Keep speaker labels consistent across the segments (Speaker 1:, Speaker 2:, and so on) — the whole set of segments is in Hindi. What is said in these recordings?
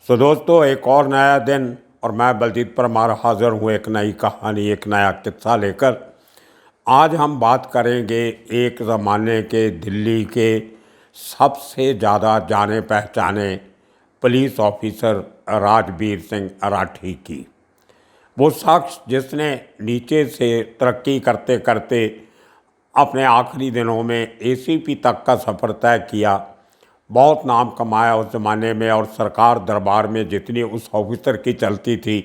Speaker 1: दोस्तों, एक और नया दिन और मैं बलजीत परमार हाज़िर हूँ एक नई कहानी, एक नया किस्सा लेकर। आज हम बात करेंगे एक ज़माने के दिल्ली के सबसे ज़्यादा जाने पहचाने पुलिस ऑफिसर राजबीर सिंह अराठी की। वो शख्स जिसने नीचे से तरक्की करते करते अपने आखिरी दिनों में एसीपी तक का सफ़र तय किया, बहुत नाम कमाया उस ज़माने में। और सरकार दरबार में जितनी उस ऑफिसर की चलती थी,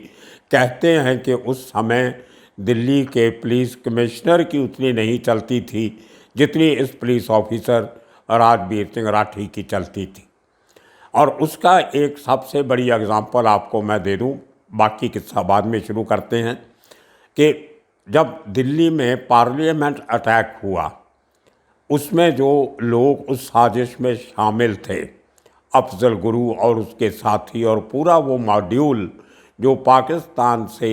Speaker 1: कहते हैं कि उस समय दिल्ली के पुलिस कमिश्नर की उतनी नहीं चलती थी जितनी इस पुलिस ऑफिसर राजबीर सिंह राठी की चलती थी। और उसका एक सबसे बड़ी एग्ज़ाम्पल आपको मैं दे दूं, बाकी किस्सा बाद में शुरू करते हैं। कि जब दिल्ली में पार्लियामेंट अटैक हुआ, उसमें जो लोग उस साजिश में शामिल थे, अफजल गुरु और उसके साथी और पूरा वो मॉड्यूल जो पाकिस्तान से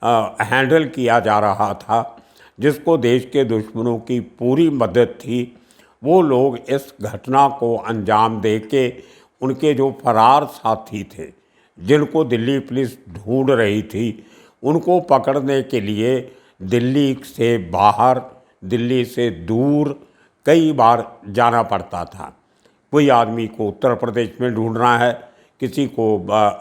Speaker 1: हैंडल किया जा रहा था, जिसको देश के दुश्मनों की पूरी मदद थी, वो लोग इस घटना को अंजाम दे के उनके जो फरार साथी थे, जिनको दिल्ली पुलिस ढूंढ रही थी, उनको पकड़ने के लिए दिल्ली से बाहर, दिल्ली से दूर कई बार जाना पड़ता था। कोई आदमी को उत्तर प्रदेश में ढूंढना है, किसी को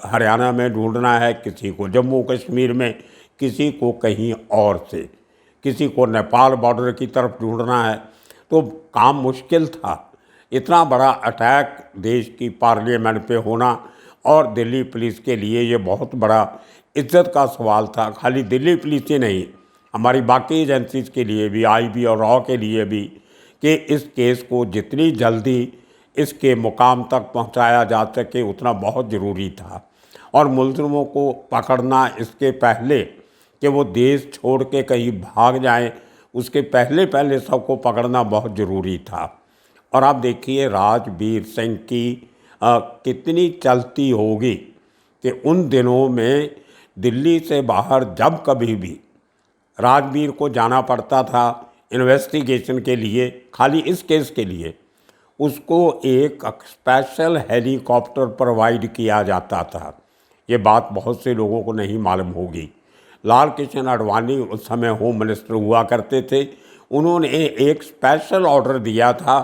Speaker 1: हरियाणा में ढूंढना है, किसी को जम्मू कश्मीर में, किसी को कहीं और से, किसी को नेपाल बॉर्डर की तरफ ढूंढना है। तो काम मुश्किल था। इतना बड़ा अटैक देश की पार्लियामेंट पे होना और दिल्ली पुलिस के लिए ये बहुत बड़ा इज्जत का सवाल था। खाली दिल्ली पुलिस ही नहीं, हमारी बाकी एजेंसीज के लिए भी, आईबी और रॉ के लिए भी, कि इस केस को जितनी जल्दी इसके मुकाम तक पहुंचाया जा सके उतना बहुत ज़रूरी था। और मुलज़िमों को पकड़ना इसके पहले कि वो देश छोड़ के कहीं भाग जाएं, उसके पहले पहले सबको पकड़ना बहुत ज़रूरी था। और आप देखिए राजबीर सिंह की कितनी चलती होगी कि उन दिनों में दिल्ली से बाहर जब कभी भी राजबीर को जाना पड़ता था इन्वेस्टिगेशन के लिए, खाली इस केस के लिए, उसको एक स्पेशल हेलीकॉप्टर प्रोवाइड किया जाता था। ये बात बहुत से लोगों को नहीं मालूम होगी। लाल कृष्ण आडवाणी उस समय होम मिनिस्टर हुआ करते थे। उन्होंने एक स्पेशल ऑर्डर दिया था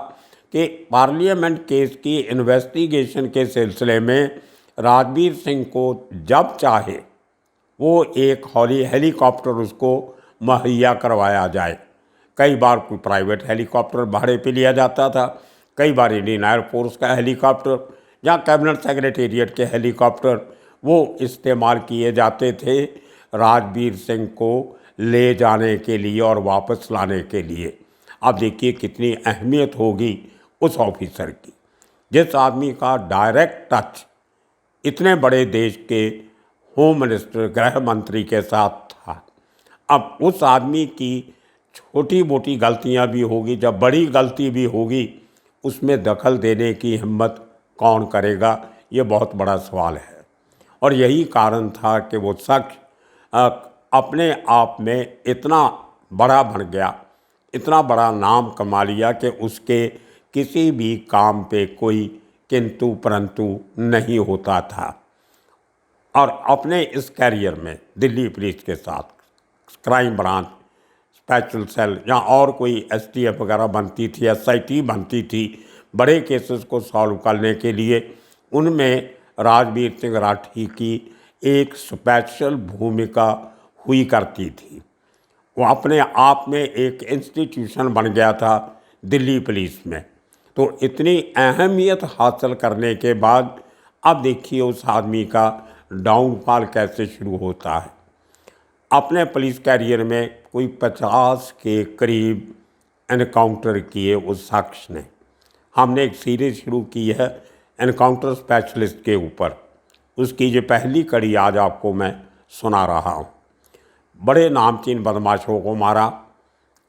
Speaker 1: कि पार्लियामेंट केस की इन्वेस्टिगेशन के सिलसिले में राजबीर सिंह को जब चाहे वो एक हेलीकॉप्टर उसको मुहैया करवाया जाए। कई बार कोई प्राइवेट हेलीकॉप्टर भाड़े पे लिया जाता था, कई बार इंडियन एयरफोर्स का हेलीकॉप्टर या कैबिनेट सेक्रेटेरिएट के हेलीकॉप्टर वो इस्तेमाल किए जाते थे राजबीर सिंह को ले जाने के लिए और वापस लाने के लिए। अब देखिए कितनी अहमियत होगी उस ऑफिसर की, जिस आदमी का डायरेक्ट टच इतने बड़े देश के होम मिनिस्टर, गृह मंत्री के साथ था। अब उस आदमी की छोटी मोटी गलतियां भी होगी, जब बड़ी गलती भी होगी उसमें दखल देने की हिम्मत कौन करेगा, ये बहुत बड़ा सवाल है। और यही कारण था कि वो शख्स अपने आप में इतना बड़ा बन गया, इतना बड़ा नाम कमा लिया कि उसके किसी भी काम पे कोई किंतु परंतु नहीं होता था। और अपने इस कैरियर में दिल्ली पुलिस के साथ क्राइम ब्रांच, स्पेशल सेल या और कोई एसटीएफ वगैरह बनती थी, एसआईटी बनती थी बड़े केसेस को सॉल्व करने के लिए, उनमें राजबीर सिंह राठी की एक स्पेशल भूमिका हुई करती थी। वो अपने आप में एक इंस्टीट्यूशन बन गया था दिल्ली पुलिस में। तो इतनी अहमियत हासिल करने के बाद अब देखिए उस आदमी का डाउनफॉल कैसे शुरू होता है। अपने पुलिस कैरियर में कोई 50 के करीब एनकाउंटर किए उस शख्स ने। हमने एक सीरीज़ शुरू की है एनकाउंटर स्पेशलिस्ट के ऊपर, उसकी ये पहली कड़ी आज आपको मैं सुना रहा हूँ। बड़े नामचीन बदमाशों को मारा,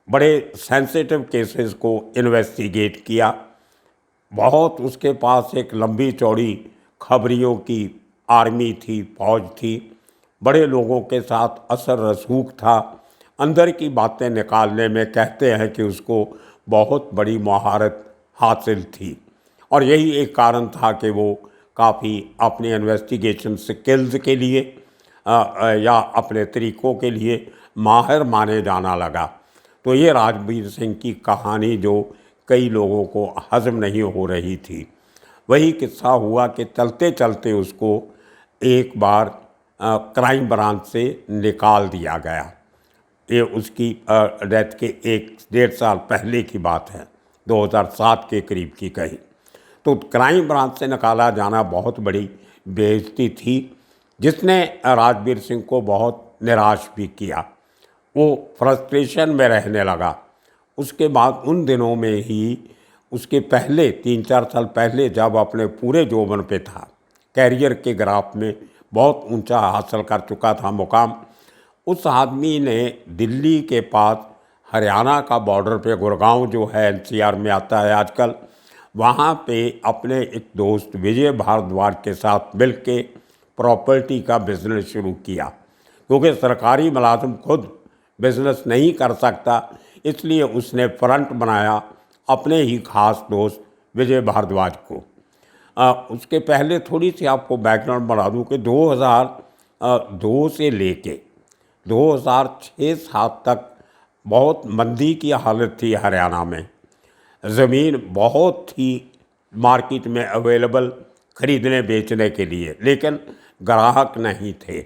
Speaker 1: बड़े सेंसिटिव केसेस को इन्वेस्टिगेट किया, बहुत उसके पास एक लंबी चौड़ी खबरियों की आर्मी थी, फौज थी, बड़े लोगों के साथ असर रसूख था, अंदर की बातें निकालने में कहते हैं कि उसको बहुत बड़ी महारत हासिल थी। और यही एक कारण था कि वो काफ़ी अपने इन्वेस्टिगेशन स्किल्स के लिए या अपने तरीक़ों के लिए माहिर माने जाना लगा। तो ये राजवीर सिंह की कहानी जो कई लोगों को हज़म नहीं हो रही थी, वही किस्सा हुआ कि चलते चलते उसको एक बार क्राइम ब्रांच से निकाल दिया गया। ये उसकी डेथ के 1-1.5 साल पहले की बात है, 2007 के करीब की कही। तो क्राइम ब्रांच से निकाला जाना बहुत बड़ी बेइज्जती थी, जिसने राजवीर सिंह को बहुत निराश भी किया। वो फ्रस्ट्रेशन में रहने लगा। उसके बाद उन दिनों में ही उसके पहले 3-4 साल पहले जब अपने पूरे यौवन पे था, कैरियर के ग्राफ में बहुत ऊंचा हासिल कर चुका था मुकाम, उस आदमी ने दिल्ली के पास हरियाणा का बॉर्डर पे गुड़गांव जो है एनसीआर में आता है आजकल, वहाँ पे अपने एक दोस्त विजय भारद्वाज के साथ मिल के प्रॉपर्टी का बिजनेस शुरू किया। क्योंकि सरकारी मुलाजिम खुद बिजनेस नहीं कर सकता, इसलिए उसने फ्रंट बनाया अपने ही खास दोस्त विजय भारद्वाज को। उसके पहले थोड़ी सी आपको बैकग्राउंड बता दूं कि 2002 से लेके 2006-07 तक बहुत मंदी की हालत थी हरियाणा में। ज़मीन बहुत थी मार्केट में अवेलेबल ख़रीदने बेचने के लिए, लेकिन ग्राहक नहीं थे।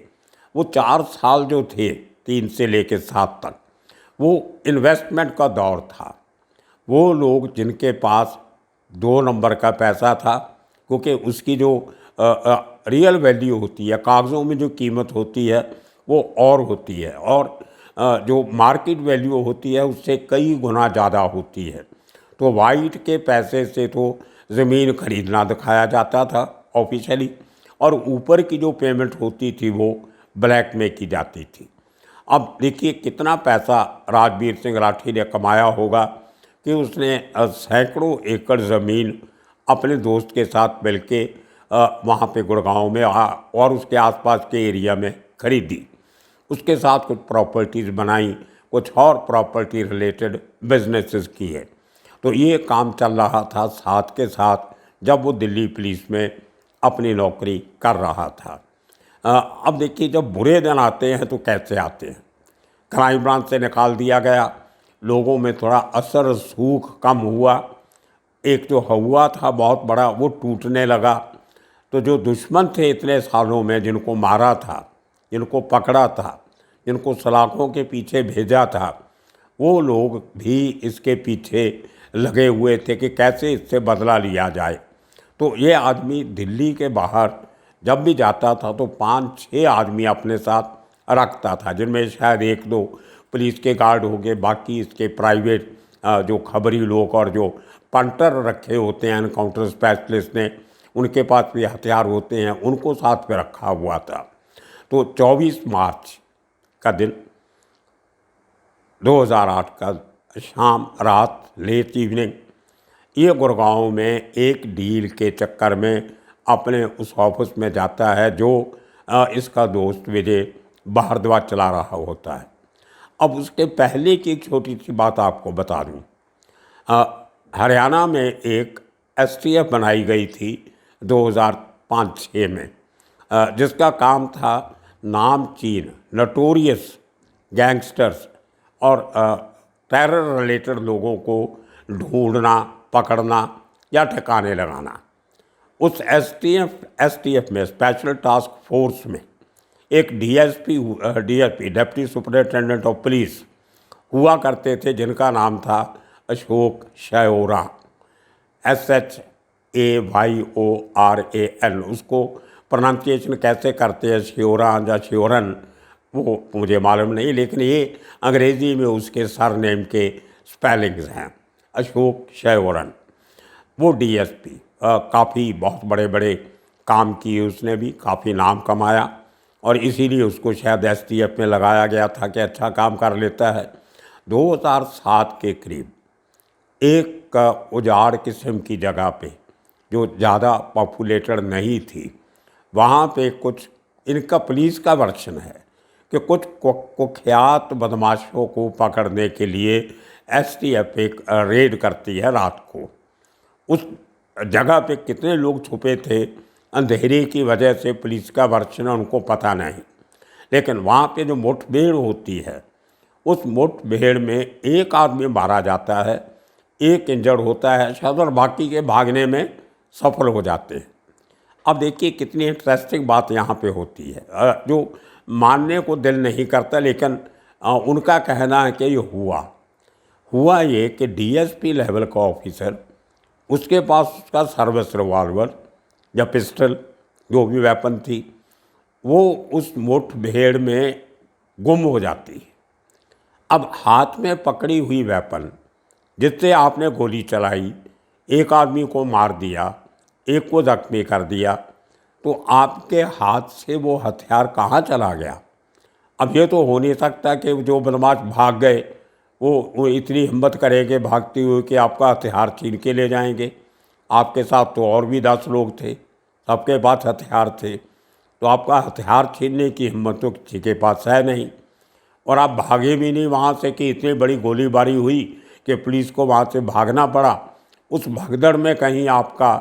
Speaker 1: वो 4 साल जो थे 3 से लेकर 7 तक, वो इन्वेस्टमेंट का दौर था। वो लोग जिनके पास 2 नंबर का पैसा था, क्योंकि उसकी जो रियल वैल्यू होती है, कागज़ों में जो कीमत होती है वो और होती है, और जो मार्केट वैल्यू होती है उससे कई गुना ज़्यादा होती है। तो वाइट के पैसे से तो ज़मीन खरीदना दिखाया जाता था ऑफिशियली, और ऊपर की जो पेमेंट होती थी वो ब्लैक में की जाती थी। अब देखिए कितना पैसा राजवीर सिंह राठी ने कमाया होगा कि उसने सैकड़ों एकड़ ज़मीन अपने दोस्त के साथ मिलके वहाँ पे गुड़गांव में और उसके आसपास के एरिया में खरीदी। उसके साथ कुछ प्रॉपर्टीज़ बनाई, कुछ और प्रॉपर्टी रिलेटेड बिजनेसेस किए। तो ये काम चल रहा था साथ के साथ जब वो दिल्ली पुलिस में अपनी नौकरी कर रहा था। अब देखिए जब बुरे दिन आते हैं तो कैसे आते हैं। क्राइम ब्रांच से निकाल दिया गया, लोगों में थोड़ा असर सूख कम हुआ, एक जो हुआ था बहुत बड़ा वो टूटने लगा। तो जो दुश्मन थे इतने सालों में, जिनको मारा था, जिनको पकड़ा था, जिनको सलाखों के पीछे भेजा था, वो लोग भी इसके पीछे लगे हुए थे कि कैसे इससे बदला लिया जाए। तो ये आदमी दिल्ली के बाहर जब भी जाता था तो 5-6 आदमी अपने साथ रखता था, जिनमें शायद 1-2 पुलिस के गार्ड हो गए, बाकी इसके प्राइवेट जो खबरी लोग और जो पंटर रखे होते हैं एनकाउंटर स्पेशलिस्ट ने, उनके पास भी हथियार होते हैं, उनको साथ में रखा हुआ था। तो 24 मार्च का दिन 2008 का शाम रात लेट इवनिंग, ये गुड़गांव में एक डील के चक्कर में अपने उस ऑफिस में जाता है जो इसका दोस्त विजय भारद्वाज चला रहा होता है। अब उसके पहले की एक छोटी सी बात आपको बता दूं। हरियाणा में एक एसटीएफ बनाई गई थी 2005-06 में, जिसका काम था नामचीन नटोरियस गैंगस्टर्स और टेरर रिलेटेड लोगों को ढूंढना, पकड़ना या ठिकाने लगाना। उस एसटीएफ में, स्पेशल टास्क फोर्स में, एक DSP deputy superintendent of police हुआ करते थे, जिनका नाम था अशोक शयोरा, SHAYORAN। उसको प्रोनाउंसिएशन कैसे करते हैं, श्योरान या श्योरन, वो मुझे मालूम नहीं, लेकिन ये अंग्रेज़ी में उसके सरनेम के स्पेलिंग्स हैं, अशोक शयोरन। वो डीएसपी काफ़ी बहुत बड़े बड़े काम किए, उसने भी काफ़ी नाम कमाया, और इसीलिए उसको शायद एसटीएफ में लगाया गया था कि अच्छा काम कर लेता है। 2007 के करीब एक उजाड़ किस्म की जगह पे, जो ज़्यादा पॉपुलेटेड नहीं थी, वहाँ पे कुछ, इनका पुलिस का वर्शन है कि कुछ कुख्यात बदमाशों को पकड़ने के लिए एसटीएफ एक रेड करती है रात को। उस जगह पे कितने लोग छुपे थे अंधेरे की वजह से पुलिस का वर्शन उनको पता नहीं, लेकिन वहाँ पे जो मुठभेड़ होती है उस मुठभेड़ में एक आदमी मारा जाता है, एक इंजर्ड होता है शायद, और बाकी के भागने में सफल हो जाते हैं। अब देखिए कितनी इंटरेस्टिंग बात यहाँ पे होती है, जो मानने को दिल नहीं करता, लेकिन उनका कहना है कि ये हुआ ये कि डीएसपी लेवल का ऑफिसर, उसके पास उसका सर्विस रिवॉल्वर या पिस्टल जो भी वेपन थी, वो उस मुठभेड़ में गुम हो जाती है। अब हाथ में पकड़ी हुई वेपन जिससे आपने गोली चलाई, एक आदमी को मार दिया, एक को जख्मी कर दिया, तो आपके हाथ से वो हथियार कहाँ चला गया? अब ये तो हो नहीं सकता कि जो बदमाश भाग गए वो इतनी हिम्मत करेंगे भागते हुए कि आपका हथियार छीन के ले जाएंगे। आपके साथ तो और भी 10 लोग थे, सबके पास हथियार थे, तो आपका हथियार छीनने की हिम्मत तो किसी के पास है नहीं। और आप भागे भी नहीं वहाँ से कि इतनी बड़ी गोलीबारी हुई कि पुलिस को वहाँ से भागना पड़ा। उस भगदड़ में कहीं आपका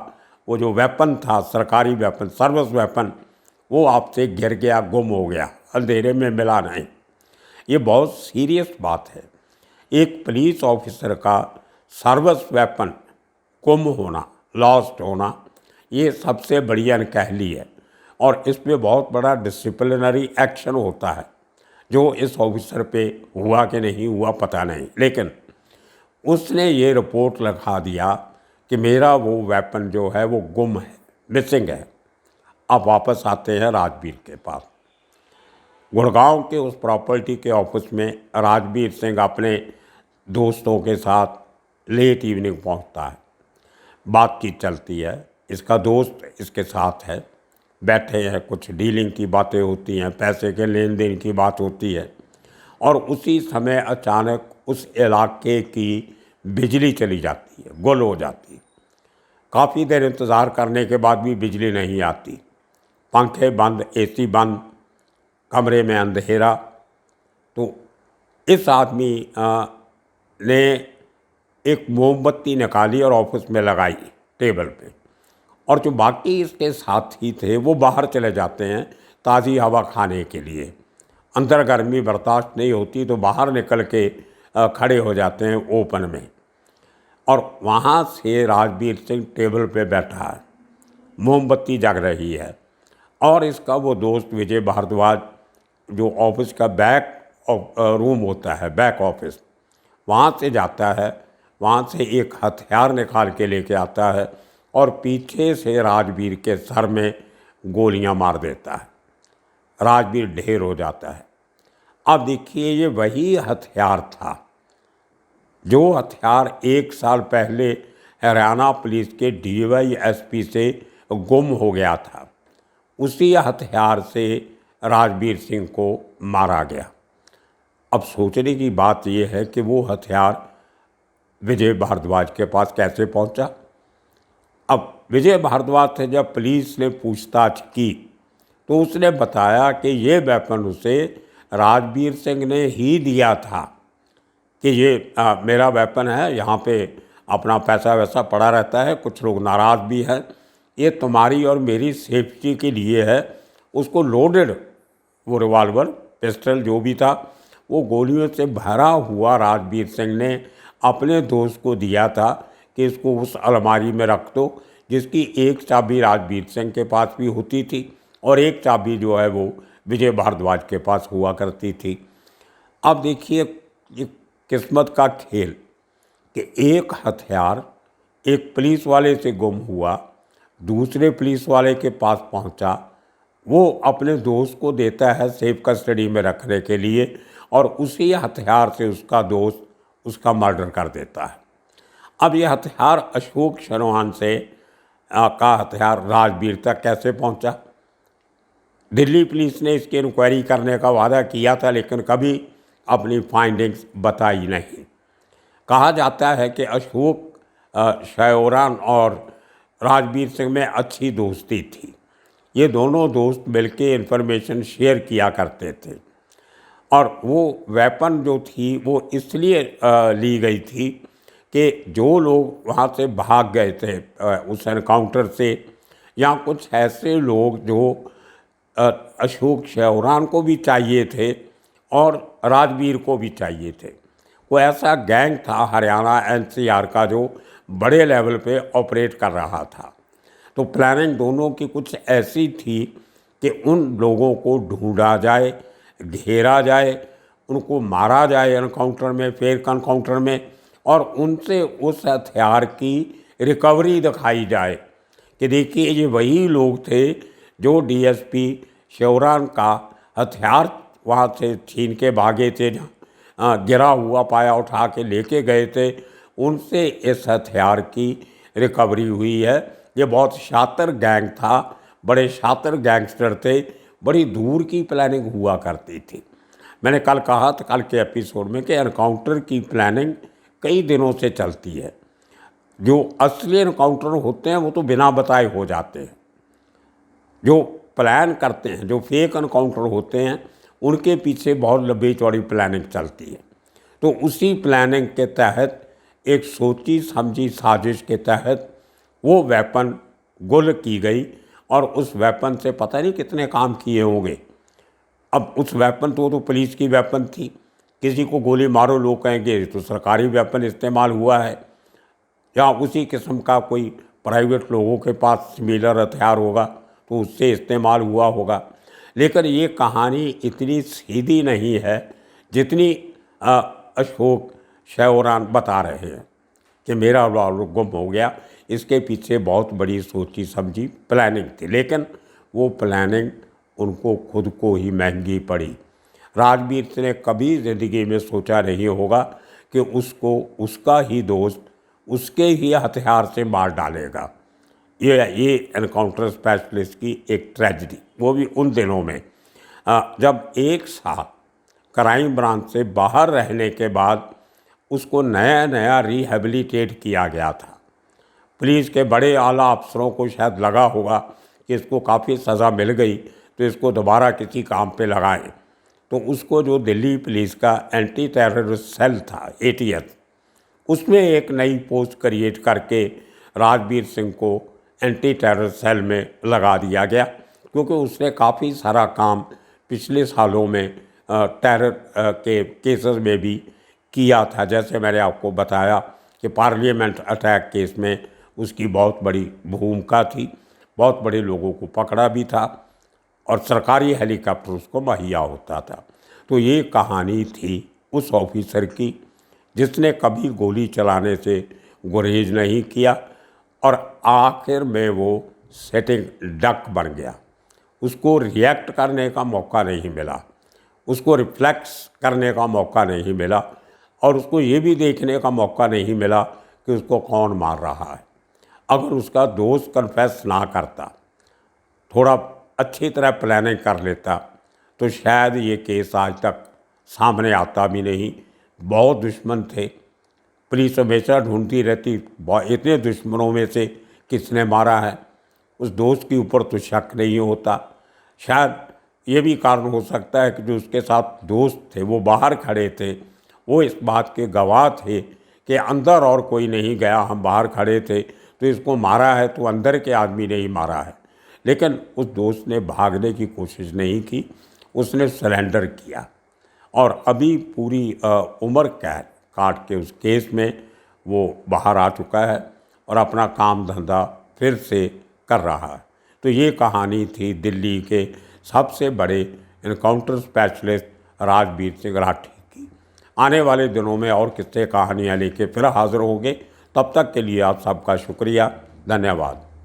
Speaker 1: वो जो वेपन था, सरकारी वेपन, सर्विस वेपन, वो आपसे गिर गया, गुम हो गया, अंधेरे में मिला नहीं। ये बहुत सीरियस बात है। एक पुलिस ऑफिसर का सर्विस वेपन गुम होना, लॉस्ट होना, ये सबसे बड़ी अनकहली है और इस पे बहुत बड़ा डिसिप्लिनरी एक्शन होता है, जो इस ऑफिसर पे हुआ कि नहीं हुआ पता नहीं, लेकिन उसने ये रिपोर्ट लिखा दिया कि मेरा वो वेपन जो है वो गुम है, मिसिंग है। अब वापस आते हैं राजवीर के पास। गुड़गांव के उस प्रॉपर्टी के ऑफिस में राजवीर सिंह अपने दोस्तों के साथ लेट इवनिंग पहुंचता है। बातचीत चलती है, इसका दोस्त इसके साथ है, बैठे हैं, कुछ डीलिंग की बातें होती हैं, पैसे के लेन देन की बात होती है, और उसी समय अचानक उस इलाके की बिजली चली जाती है, गुल हो जाती है। काफ़ी देर इंतज़ार करने के बाद भी बिजली नहीं आती, पंखे बंद, एसी बंद, कमरे में अंधेरा। तो इस आदमी ने एक मोमबत्ती निकाली और ऑफिस में लगाई टेबल पे, और जो बाकी इसके साथी थे वो बाहर चले जाते हैं ताज़ी हवा खाने के लिए। अंदर गर्मी बर्दाश्त नहीं होती तो बाहर निकल के खड़े हो जाते हैं ओपन में, और वहाँ से राजवीर सिंह टेबल पे बैठा है, मोमबत्ती जग रही है, और इसका वो दोस्त विजय भारद्वाज जो ऑफिस का बैक रूम होता है, बैक ऑफिस, वहाँ से जाता है, वहाँ से एक हथियार निकाल के लेके आता है और पीछे से राजवीर के सर में गोलियां मार देता है। राजवीर ढेर हो जाता है। अब देखिए ये वही हथियार था जो हथियार 1 साल पहले हरियाणा पुलिस के डीवाईएसपी से गुम हो गया था। उसी हथियार से राजवीर सिंह को मारा गया। अब सोचने की बात यह है कि वो हथियार विजय भारद्वाज के पास कैसे पहुंचा। अब विजय भारद्वाज से जब पुलिस ने पूछताछ की तो उसने बताया कि ये वेपन उसे राजवीर सिंह ने ही दिया था, कि ये मेरा वेपन है, यहाँ पे अपना पैसा वैसा पड़ा रहता है, कुछ लोग नाराज़ भी हैं, ये तुम्हारी और मेरी सेफ्टी के लिए है। उसको लोडेड वो रिवॉल्वर, पिस्टल जो भी था, वो गोलियों से भरा हुआ राजवीर सिंह ने अपने दोस्त को दिया था कि इसको उस अलमारी में रख दो, जिसकी एक चाबी राजवीर सिंह के पास भी होती थी और एक चाबी जो है वो विजय भारद्वाज के पास हुआ करती थी। अब देखिए ये किस्मत का खेल कि एक हथियार एक पुलिस वाले से गुम हुआ, दूसरे पुलिस वाले के पास पहुंचा, वो अपने दोस्त को देता है सेफ कस्टडी में रखने के लिए, और उसी हथियार से उसका दोस्त उसका मर्डर कर देता है। अब ये हथियार अशोक शर्मा से का हथियार राजवीर तक कैसे पहुंचा? दिल्ली पुलिस ने इसकी इंक्वायरी करने का वादा किया था, लेकिन कभी अपनी फाइंडिंग्स बताई नहीं। कहा जाता है कि अशोक शयोरान और राजवीर सिंह में अच्छी दोस्ती थी। ये दोनों दोस्त मिलके इन्फॉर्मेशन शेयर किया करते थे, और वो वेपन जो थी वो इसलिए ली गई थी कि जो लोग वहाँ से भाग गए थे उस एनकाउंटर से, या कुछ ऐसे लोग जो अशोक शेवरान को भी चाहिए थे और राजवीर को भी चाहिए थे। वो ऐसा गैंग था हरियाणा एनसीआर का जो बड़े लेवल पे ऑपरेट कर रहा था। तो प्लानिंग दोनों की कुछ ऐसी थी कि उन लोगों को ढूंढा जाए, घेरा जाए, उनको मारा जाए एनकाउंटर में, फेक एनकाउंटर में, और उनसे उस हथियार की रिकवरी दिखाई जाए कि देखिए ये वही लोग थे जो डीएसपी शेवरान का हथियार वहाँ से छीन के भागे थे, गिरा हुआ पाया उठा के लेके गए थे, उनसे इस हथियार की रिकवरी हुई है। ये बहुत शातिर गैंग था, बड़े शातिर गैंगस्टर थे, बड़ी दूर की प्लानिंग हुआ करती थी। मैंने कल कहा था कल के एपिसोड में कि एनकाउंटर की प्लानिंग कई दिनों से चलती है। जो असली एनकाउंटर होते हैं वो तो बिना बताए हो जाते हैं। जो प्लान करते हैं, जो फेक एनकाउंटर होते हैं, उनके पीछे बहुत लंबी चौड़ी प्लानिंग चलती है। तो उसी प्लानिंग के तहत एक सोची समझी साजिश के तहत वो वेपन गुल की गई और उस वेपन से पता नहीं कितने काम किए होंगे। अब उस वेपन तो पुलिस की वेपन थी, किसी को गोली मारो लोग कहेंगे तो सरकारी वेपन इस्तेमाल हुआ है, या उसी किस्म का कोई प्राइवेट लोगों के पास सिमिलर हथियार होगा तो उससे इस्तेमाल हुआ होगा। लेकिन ये कहानी इतनी सीधी नहीं है जितनी अशोक शेवरान बता रहे हैं कि मेरा लाल गुम हो गया। इसके पीछे बहुत बड़ी सोची समझी प्लानिंग थी, लेकिन वो प्लानिंग उनको खुद को ही महंगी पड़ी। राजवीर ने कभी ज़िंदगी में सोचा नहीं होगा कि उसको उसका ही दोस्त उसके ही हथियार से मार डालेगा। ये एनकाउंटर स्पेशलिस्ट की एक ट्रेजिडी, वो भी उन दिनों में जब एक साल क्राइम ब्रांच से बाहर रहने के बाद उसको नया नया रिहेबिलिटेट किया गया था। पुलिस के बड़े आला अफसरों को शायद लगा होगा कि इसको काफ़ी सज़ा मिल गई तो इसको दोबारा किसी काम पे लगाएं। तो उसको जो दिल्ली पुलिस का एंटी टेररिस्ट सेल था ATS, उसमें एक नई पोस्ट क्रिएट करके राजवीर सिंह को एंटी टेरर सेल में लगा दिया गया, क्योंकि उसने काफ़ी सारा काम पिछले सालों में टेरर के केसेस में भी किया था। जैसे मैंने आपको बताया कि पार्लियामेंट अटैक केस में उसकी बहुत बड़ी भूमिका थी, बहुत बड़े लोगों को पकड़ा भी था और सरकारी हेलीकॉप्टर उसको मुहैया होता था। तो ये कहानी थी उस ऑफिसर की जिसने कभी गोली चलाने से गुरेज नहीं किया और आखिर में वो सेटिंग डक बन गया। उसको रिएक्ट करने का मौका नहीं मिला, उसको रिफ्लेक्स करने का मौका नहीं मिला, और उसको ये भी देखने का मौका नहीं मिला कि उसको कौन मार रहा है। अगर उसका दोस्त कन्फेस ना करता, थोड़ा अच्छी तरह प्लानिंग कर लेता, तो शायद ये केस आज तक सामने आता भी नहीं। बहुत दुश्मन थे, पुलिस हमेशा ढूंढती रहती इतने दुश्मनों में से किसने मारा है। उस दोस्त के ऊपर तो शक नहीं होता। शायद ये भी कारण हो सकता है कि जो उसके साथ दोस्त थे वो बाहर खड़े थे, वो इस बात के गवाह थे कि अंदर और कोई नहीं गया, हम बाहर खड़े थे, तो इसको मारा है तो अंदर के आदमी ने ही मारा है। लेकिन उस दोस्त ने भागने की कोशिश नहीं की, उसने सरेंडर किया और अभी पूरी उम्र कैद काट के उस केस में वो बाहर आ चुका है और अपना काम धंधा फिर से कर रहा है। तो ये कहानी थी दिल्ली के सबसे बड़े इनकाउंटर स्पेशलिस्ट राजवीर सिंह राठी की। आने वाले दिनों में और किस्से कहानियाँ लेके फिर हाजिर होंगे। तब तक के लिए आप सबका शुक्रिया, धन्यवाद।